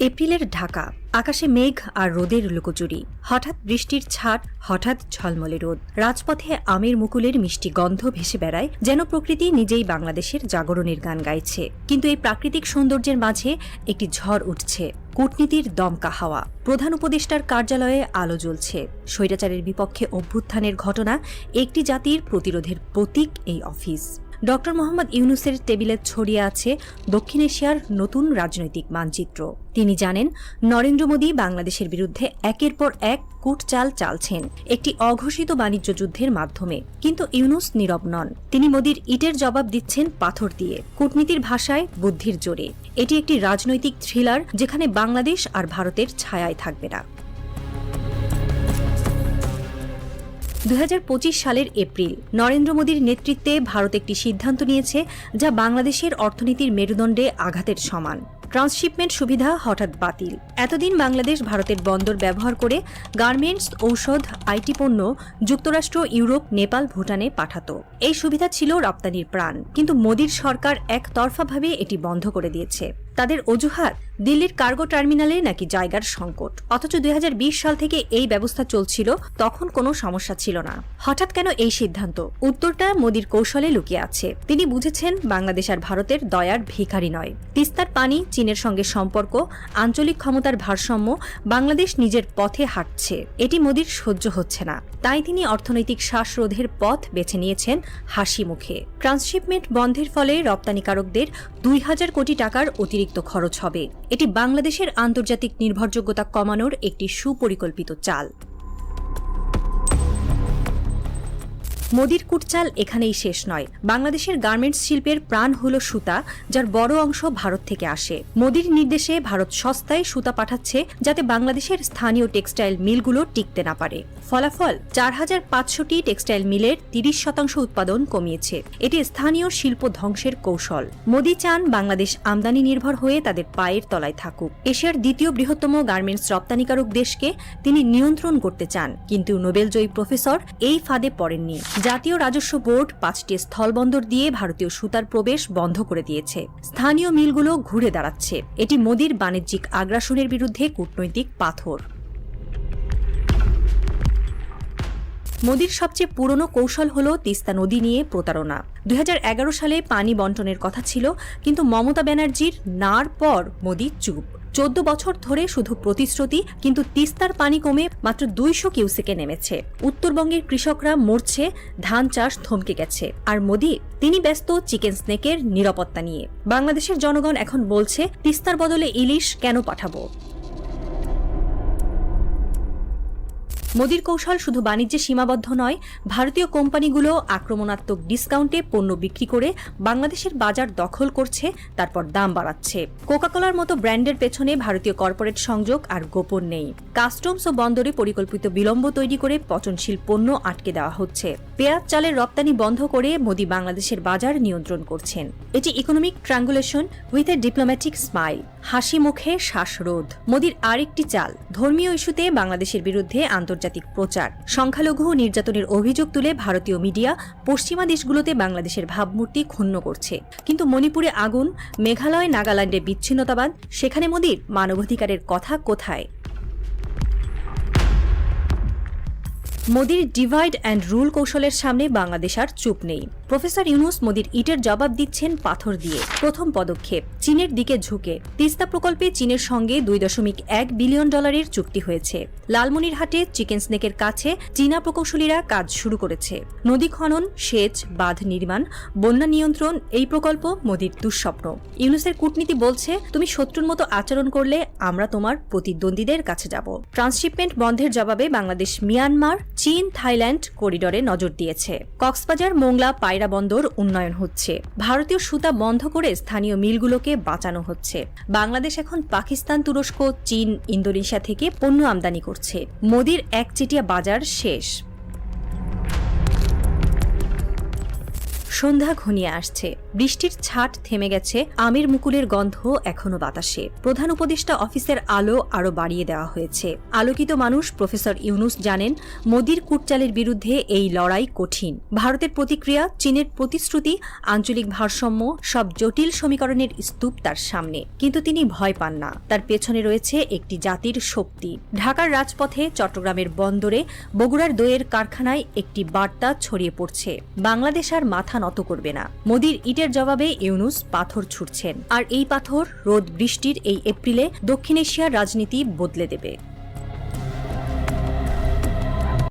এপ্রিলের ঢাকা, আকাশে মেঘ আর রোদের লুকোচুরি। হঠাৎ বৃষ্টির ছাট, হঠাৎ ঝলমলে রোদ। রাজপথে আমের মুকুলের মিষ্টি গন্ধ ভেসে বেড়ায়, যেন প্রকৃতি নিজেই বাংলাদেশের জাগরণের গান গাইছে। কিন্তু এই প্রাকৃতিক সৌন্দর্যের মাঝে একটি ঝড় উঠছে, কূটনীতির দমকা হাওয়া। প্রধান উপদেষ্টার কার্যালয়ে আলো জ্বলছে। স্বৈরাচারের বিপক্ষে অভ্যুত্থানের ঘটনা, একটি জাতির প্রতিরোধের প্রতীক এই অফিস। ড মোহাম্মদ ইউনূসের টেবিলে ছড়িয়ে আছে দক্ষিণ এশিয়ার নতুন রাজনৈতিক মানচিত্র। তিনি জানেন, নরেন্দ্র মোদী বাংলাদেশের বিরুদ্ধে একের পর এক কূটচাল চালছেন একটি অঘোষিত বাণিজ্য যুদ্ধের মাধ্যমে। কিন্তু ইউনূস নীরব নন। তিনি মোদীর ইটের জবাব দিচ্ছেন পাথর দিয়ে, কূটনীতির ভাষায়, বুদ্ধির জোরে। এটি একটি রাজনৈতিক থ্রিলার, যেখানে বাংলাদেশ আর ভারতের ছায়ায় থাকবে না। 2025 সালের এপ্রিল, নরেন্দ্র মোদীর নেতৃত্বে ভারত একটি সিদ্ধান্ত নিয়েছে, যা বাংলাদেশের অর্থনীতির মেরুদণ্ডে আঘাতের সমান। ট্রান্সশিপমেন্ট সুবিধা হঠাৎ বাতিল। এতদিন বাংলাদেশ ভারতের বন্দর ব্যবহার করে গার্মেন্টস, ঔষধ, আইটি পণ্য যুক্তরাষ্ট্র, ইউরোপ, নেপাল, ভুটানে পাঠাত। এই সুবিধা ছিল রপ্তানির প্রাণ। কিন্তু মোদীর সরকার একতরফাভাবে এটি বন্ধ করে দিয়েছে। তাদের অজুহাত, দিল্লির কার্গো টার্মিনালে নাকি জায়গার সংকট। অথচ 2020 সাল থেকে এই ব্যবস্থা চলছিল, তখন কোনো সমস্যা ছিল না। হঠাৎ কেন এই সিদ্ধান্ত? উত্তরটা মোদীর কৌশলে লুকিয়ে আছে। তিনি বুঝেছেন, বাংলাদেশ আর ভারতের দয়ার ভিখারি নয়। তিস্তার পানি, চীনের সঙ্গে সম্পর্ক, আঞ্চলিক ক্ষমতার ভারসাম্য, বাংলাদেশ নিজের পথে হাঁটছে, এটি মোদীর সহ্য হচ্ছে না। তাই তিনি অর্থনৈতিক শ্বাসরোধের পথ বেছে নিয়েছেন হাসি মুখে। ট্রান্সশিপমেন্ট বন্ধের ফলে রপ্তানিকারকদের 2000 কোটি টাকার অতিরিক্ত খরচ হবে। এটি বাংলাদেশের আন্তর্জাতিক নির্ভরযোগ্যতা কমানোর একটি সুপরিকল্পিত চাল। মোদীর কূটচাল এখানেই শেষ নয়। বাংলাদেশের গার্মেন্টস শিল্পের প্রাণ হল সুতা, যার বড় অংশ ভারত থেকে আসে। মোদীর নির্দেশে ভারত সস্তায় সুতা পাঠাচ্ছে, যাতে বাংলাদেশের স্থানীয় টেক্সটাইল মিলগুলো টিকতে না পারে। ফলাফল, 4500টি টেক্সটাইল মিলের 30% উৎপাদন কমিয়েছে। এটি স্থানীয় শিল্প ধ্বংসের কৌশল। মোদী চান বাংলাদেশ আমদানি নির্ভর হয়ে তাদের পায়ের তলায় থাকুক। এশিয়ার দ্বিতীয় বৃহত্তম গার্মেন্টস রপ্তানিকারক দেশকে তিনি নিয়ন্ত্রণ করতে চান। কিন্তু নোবেলজয়ী প্রফেসর এই ফাঁদে পড়েননি। জাতীয় রাজস্ব বোর্ড 5টি স্থলবন্দর দিয়ে ভারতীয় সুতার প্রবেশ বন্ধ করে দিয়েছে। স্থানীয় মিলগুলো ঘুরে দাঁড়াচ্ছে। এটি মোদীর বাণিজ্যিক আগ্রাসনের বিরুদ্ধে কূটনৈতিক পাথর। মোদীর সবচেয়ে পুরনো কৌশল হল তিস্তা নদী নিয়ে প্রতারণা। 2011 সালে পানি বন্টনের কথা ছিল, কিন্তু মমতা ব্যানার্জির নার পর মোদী চুপ। 14 বছর ধরে শুধু প্রতিশ্রুতি, কিন্তু তিস্তার পানি কমে মাত্র 200 কিউসেকে নেমেছে। উত্তরবঙ্গের কৃষকরা মরছে, ধান চাষ থমকে গেছে। আর মোদী, তিনি ব্যস্ত চিকেন স্নেকের নিরাপত্তা নিয়ে। বাংলাদেশের জনগণ এখন বলছে, তিস্তার বদলে ইলিশ কেন পাঠাবো? মোদীর কৌশল শুধু বাণিজ্যে সীমাবদ্ধ নয়। ভারতীয় কোম্পানিগুলো আক্রমণাত্মক ডিসকাউন্টে পণ্য বিক্রি করে বাংলাদেশের বাজার দখল করছে, তারপর দাম বাড়াচ্ছে। কোকাকোলার মতো ব্র্যান্ডের পেছনে ভারতীয় কর্পোরেট সংযোগ আর গোপন নেই। কাস্টমস ও বন্দরে পরিকল্পিত বিলম্ব তৈরি করে পচনশীল পণ্য আটকে দেওয়া হচ্ছে। পেঁয়াজ, চালের রপ্তানি বন্ধ করে মোদী বাংলাদেশের বাজার নিয়ন্ত্রণ করছেন। এটি economic strangulation with a diplomatic smile. হাসি মুখে শ্বাসরোধ। মোদীর আরেকটি চাল, ধর্মীয় ইস্যুতে বাংলাদেশের বিরুদ্ধে আন্তর্জাতিক প্রচার। সংখ্যালঘু নির্যাতনের অভিযোগ তুলে ভারতীয় মিডিয়া পশ্চিমা দেশগুলোতে বাংলাদেশের ভাবমূর্তি ক্ষুণ্ণ করছে। কিন্তু মণিপুরে আগুন, মেঘালয়, নাগাল্যান্ডে বিচ্ছিন্নতাবাদ, সেখানে মোদীর মানবাধিকারের কথা কোথায়? মোদীর ডিভাইড অ্যান্ড রুল কৌশলের সামনে বাংলাদেশ আর চুপ নেই। প্রফেসর ইউনূস মোদীর ইটের জবাব দিচ্ছেন পাথর দিয়ে। প্রথম পদক্ষেপ, চীনের দিকে ঝুঁকে। তিস্তা প্রকল্পে চীনের সঙ্গে $2.1 বিলিয়ন চুক্তি হয়েছে। লালমনিরহাটে চিকেন স্নেকের কাছে চীনা প্রকৌশলীরা কাজ শুরু করেছে। নদী খনন, সেচ, বাঁধ নির্মাণ, বন্যা নিয়ন্ত্রণ, এই প্রকল্প মোদীর দুঃস্বপ্ন। ইউনূসের কূটনীতি বলছে, তুমি শত্রুর মতো আচরণ করলে আমরা তোমার প্রতিদ্বন্দ্বীদের কাছে যাব। ট্রান্সশিপমেন্ট বন্ধের জবাবে বাংলাদেশ মিয়ানমার, চীন, থাইল্যান্ড করিডরে নজর দিয়েছে। কক্সবাজার, মোংলা, পায়রা বন্দর উন্নয়ন হচ্ছে। ভারতীয় সুতা বন্ধ করে স্থানীয় মিলগুলোকে বাঁচানো হচ্ছে। বাংলাদেশ এখন পাকিস্তান, তুরস্ক, চীন, ইন্দোনেশিয়া থেকে পণ্য আমদানি করছে। মোদীর একচেটিয়া বাজার শেষ। সন্ধ্যা ঘনিয়ে আসছে। বৃষ্টির ছাট থেমে গেছে, আমের মুকুলের গন্ধ এখনো বাতাসে। প্রধান উপদেষ্টা অফিসের আলো আরও বাড়িয়ে দেওয়া হয়েছে। আলোকিত মানুষ প্রফেসর ইউনুস জানেন, মোদির কূটচালের বিরুদ্ধে এই লড়াই কঠিন। ভারতের প্রতিক্রিয়া, চীনের প্রতিশ্রুতি, আঞ্চলিক ভারসাম্য, সব জটিল সমীকরণের স্তূপ তার সামনে। কিন্তু তিনি ভয় পান না। তার পেছনে রয়েছে একটি জাতির শক্তি। ঢাকার রাজপথে, চট্টগ্রামের বন্দরে, বগুড়ার দইয়ের কারখানায় একটি বার্তা ছড়িয়ে পড়ছে, বাংলাদেশ আর মাথা নত করবে না। মোদির ইটের জবাবে ইউনুস পাথর ছুড়ছেন, আর এই পাথর রোদ বৃষ্টির এই এপ্রিলে দক্ষিণ এশিয়ার রাজনীতি বদলে দেবে।